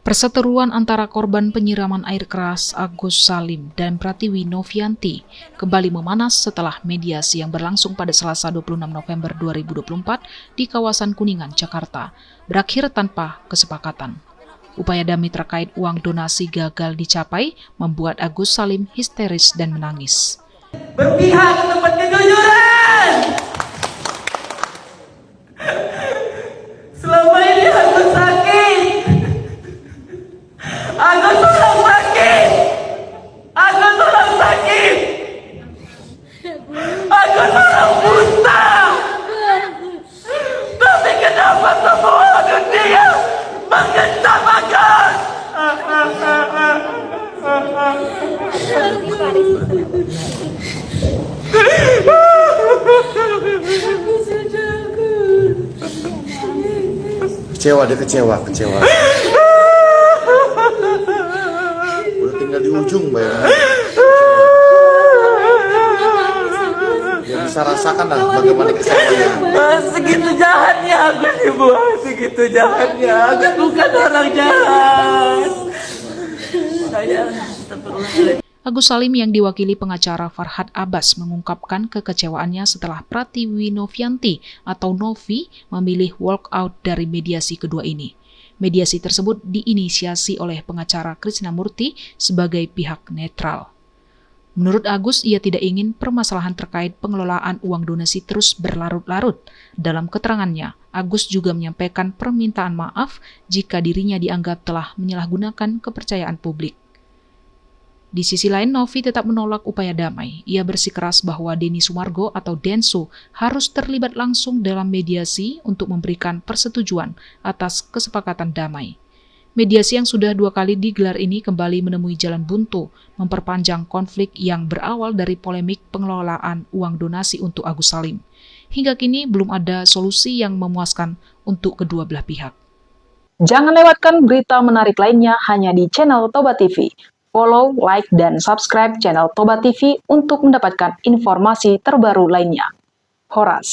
Perseteruan antara korban penyiraman air keras Agus Salim dan Pratiwi Novianti kembali memanas setelah mediasi yang berlangsung pada Selasa 26 November 2024 di kawasan Kuningan, Jakarta, berakhir tanpa kesepakatan. Upaya damai terkait uang donasi gagal dicapai membuat Agus Salim histeris dan menangis. Berpihak tempat kejujuran! Selama ini aku sakit! Aku orang sakit! Aku orang sakit! Aku orang buta! Tapi kenapa semua dunia mengetawakan? Dia kecewa. Udah tinggal di ujung bayangnya. Ya bisa rasakan lah bagaimana kecewaannya. Segitu jahatnya aku dibuang, segitu jahatnya. Aku bukan orang jahat. Saya Agus Salim yang diwakili pengacara Farhad Abbas mengungkapkan kekecewaannya setelah Pratiwi Novianti atau Novi memilih walk out dari mediasi kedua ini. Mediasi tersebut diinisiasi oleh pengacara Krisnamurti sebagai pihak netral. Menurut Agus, ia tidak ingin permasalahan terkait pengelolaan uang donasi terus berlarut-larut. Dalam keterangannya, Agus juga menyampaikan permintaan maaf jika dirinya dianggap telah menyalahgunakan kepercayaan publik. Di sisi lain, Novi tetap menolak upaya damai. Ia bersikeras bahwa Denny Sumargo atau Densu harus terlibat langsung dalam mediasi untuk memberikan persetujuan atas kesepakatan damai. Mediasi yang sudah 2 kali digelar ini kembali menemui jalan buntu, memperpanjang konflik yang berawal dari polemik pengelolaan uang donasi untuk Agus Salim. Hingga kini belum ada solusi yang memuaskan untuk kedua belah pihak. Jangan lewatkan berita menarik lainnya hanya di channel Toba TV. Follow, like, dan subscribe channel Toba TV untuk mendapatkan informasi terbaru lainnya. Horas.